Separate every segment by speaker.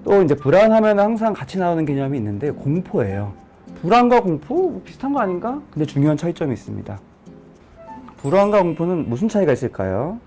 Speaker 1: 또 이제 불안하면 항상 같이 나오는 개념이 있는데 공포예요. 불안과 공포? 뭐 비슷한 거 아닌가? 근데 중요한 차이점이 있습니다. 불안과 공포는 무슨 차이가 있을까요?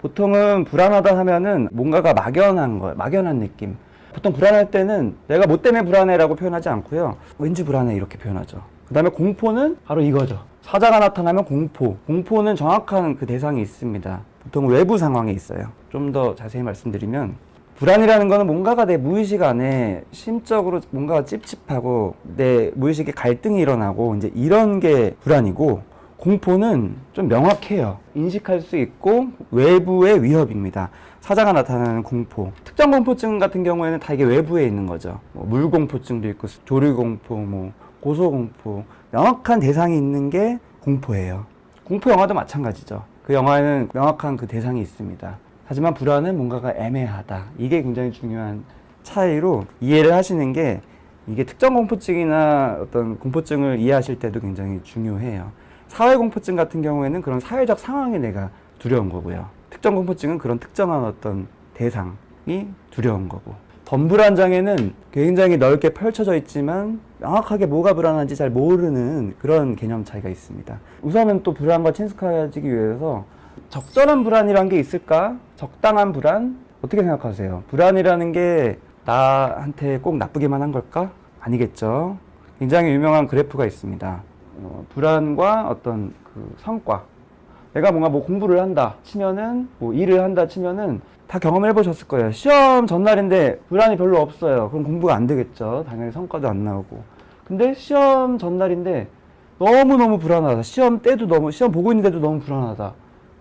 Speaker 1: 보통은 불안하다 하면은 뭔가가 막연한 거예요. 막연한 느낌. 보통 불안할 때는 내가 뭐 때문에 불안해라고 표현하지 않고요. 왠지 불안해 이렇게 표현하죠. 그 다음에 공포는 바로 이거죠. 사자가 나타나면 공포. 공포는 정확한 그 대상이 있습니다. 보통 외부 상황에 있어요. 좀 더 자세히 말씀드리면 불안이라는 거는 뭔가가 내 무의식 안에 심적으로 뭔가가 찝찝하고 내 무의식에 갈등이 일어나고 이제 이런 게 불안이고, 공포는 좀 명확해요. 인식할 수 있고 외부의 위협입니다. 사자가 나타나는 공포. 특정 공포증 같은 경우에는 다 이게 외부에 있는 거죠. 뭐 물공포증도 있고 조류공포, 뭐 고소공포. 명확한 대상이 있는 게 공포예요. 공포 영화도 마찬가지죠. 그 영화에는 명확한 그 대상이 있습니다. 하지만 불안은 뭔가가 애매하다. 이게 굉장히 중요한 차이로 이해를 하시는 게, 이게 특정 공포증이나 어떤 공포증을 이해하실 때도 굉장히 중요해요. 사회공포증 같은 경우에는 그런 사회적 상황이 내가 두려운 거고요. 특정 공포증은 그런 특정한 어떤 대상이 두려운 거고. 덤불안장애는 굉장히 넓게 펼쳐져 있지만 명확하게 뭐가 불안한지 잘 모르는 그런 개념 차이가 있습니다. 우선은 또 불안과 친숙해지기 위해서 적절한 불안이란 게 있을까? 적당한 불안? 어떻게 생각하세요? 불안이라는 게 나한테 꼭 나쁘게만 한 걸까? 아니겠죠. 굉장히 유명한 그래프가 있습니다. 불안과 어떤 그 성과. 내가 뭔가 뭐 공부를 한다 치면은, 뭐 일을 한다 치면은 다 경험해 보셨을 거예요. 시험 전날인데 불안이 별로 없어요. 그럼 공부가 안 되겠죠. 당연히 성과도 안 나오고. 근데 시험 전날인데 너무너무 불안하다. 시험 보고 있는데도 너무 불안하다.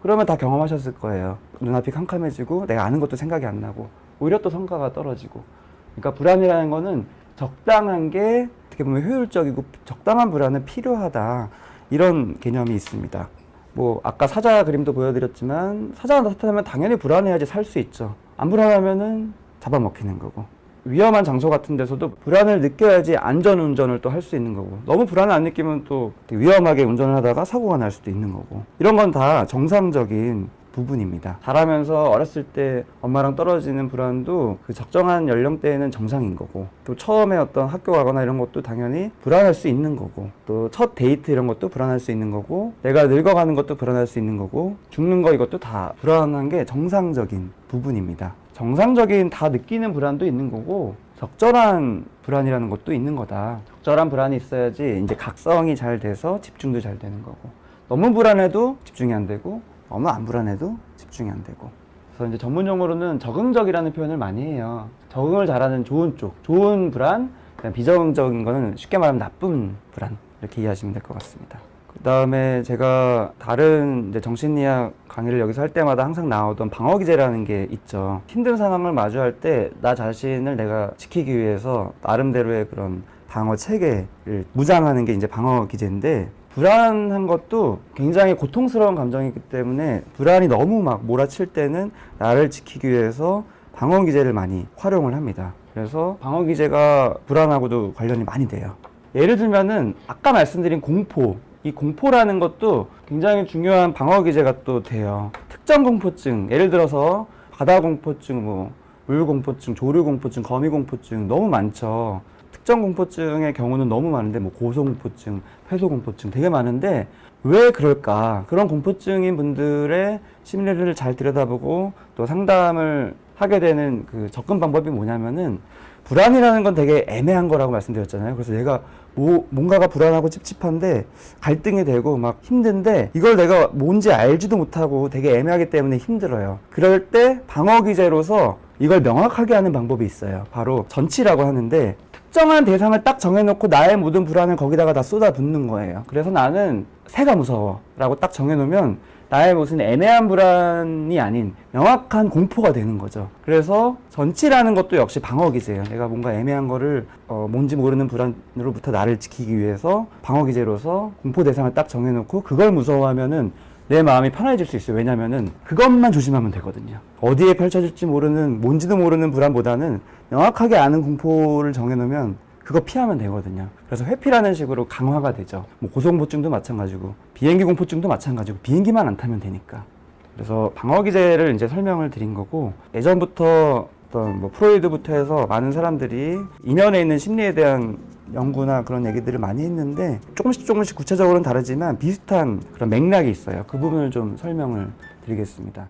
Speaker 1: 그러면 다 경험하셨을 거예요. 눈앞이 캄캄해지고 내가 아는 것도 생각이 안 나고 오히려 또 성과가 떨어지고. 그러니까 불안이라는 거는 적당한 게 어떻게 보면 효율적이고 적당한 불안은 필요하다. 이런 개념이 있습니다. 뭐 아까 사자 그림도 보여드렸지만 사자가 나타나면 당연히 불안해야지 살 수 있죠. 안 불안하면은 잡아먹히는 거고. 위험한 장소 같은 데서도 불안을 느껴야지 안전운전을 또 할 수 있는 거고, 너무 불안을 안 느끼면 또 위험하게 운전을 하다가 사고가 날 수도 있는 거고. 이런 건 다 정상적인 부분입니다. 자라면서 어렸을 때 엄마랑 떨어지는 불안도 그 적정한 연령대에는 정상인 거고, 또 처음에 어떤 학교 가거나 이런 것도 당연히 불안할 수 있는 거고, 또 첫 데이트 이런 것도 불안할 수 있는 거고, 내가 늙어가는 것도 불안할 수 있는 거고, 죽는 거 이것도 다 불안한 게 정상적인 부분입니다. 정상적인 다 느끼는 불안도 있는 거고, 적절한 불안이라는 것도 있는 거다. 적절한 불안이 있어야지 이제 각성이 잘 돼서 집중도 잘 되는 거고, 너무 불안해도 집중이 안 되고 너무 안 불안해도 집중이 안 되고. 그래서 이제 전문 용어로는 적응적이라는 표현을 많이 해요. 적응을 잘하는 좋은 쪽, 좋은 불안, 비적응적인 거는 쉽게 말하면 나쁜 불안, 이렇게 이해하시면 될 것 같습니다. 그 다음에 제가 다른 이제 정신의학 강의를 여기서 할 때마다 항상 나오던 방어기제라는 게 있죠. 힘든 상황을 마주할 때 나 자신을 내가 지키기 위해서 나름대로의 그런 방어 체계를 무장하는 게 이제 방어기제인데, 불안한 것도 굉장히 고통스러운 감정이기 때문에 불안이 너무 막 몰아칠 때는 나를 지키기 위해서 방어기제를 많이 활용을 합니다. 그래서 방어기제가 불안하고도 관련이 많이 돼요. 예를 들면은 아까 말씀드린 공포, 이 공포라는 것도 굉장히 중요한 방어기제가 또 돼요. 특정 공포증, 예를 들어서 바다공포증, 뭐 물공포증, 조류공포증, 거미공포증 너무 많죠. 특정 공포증의 경우는 너무 많은데, 뭐 고소공포증, 폐소공포증 되게 많은데 왜 그럴까? 그런 공포증인 분들의 심리를 잘 들여다보고 또 상담을 하게 되는 그 접근 방법이 뭐냐면은, 불안이라는 건 되게 애매한 거라고 말씀드렸잖아요. 그래서 내가 뭔가가 불안하고 찝찝한데 갈등이 되고 막 힘든데 이걸 내가 뭔지 알지도 못하고 되게 애매하기 때문에 힘들어요. 그럴 때 방어기제로서 이걸 명확하게 하는 방법이 있어요. 바로 전치라고 하는데, 특정한 대상을 딱 정해놓고 나의 모든 불안을 거기다가 다 쏟아붓는 거예요. 그래서 나는 새가 무서워 라고 딱 정해놓으면 나의 무슨 애매한 불안이 아닌 명확한 공포가 되는 거죠. 그래서 전치라는 것도 역시 방어기제예요. 내가 뭔가 애매한 거를 뭔지 모르는 불안으로부터 나를 지키기 위해서 방어기제로서 공포 대상을 딱 정해놓고 그걸 무서워하면은 내 마음이 편해질 수 있어요. 왜냐면은 그것만 조심하면 되거든요. 어디에 펼쳐질지 모르는, 뭔지도 모르는 불안보다는 명확하게 아는 공포를 정해놓으면 그거 피하면 되거든요. 그래서 회피라는 식으로 강화가 되죠. 뭐 고소공포증도 마찬가지고 비행기 공포증도 마찬가지고, 비행기만 안 타면 되니까. 그래서 방어기제를 이제 설명을 드린 거고, 예전부터 어떤 뭐 프로이드부터 해서 많은 사람들이 이면에 있는 심리에 대한 연구나 그런 얘기들을 많이 했는데 조금씩 구체적으로는 다르지만 비슷한 그런 맥락이 있어요. 그 부분을 좀 설명을 드리겠습니다.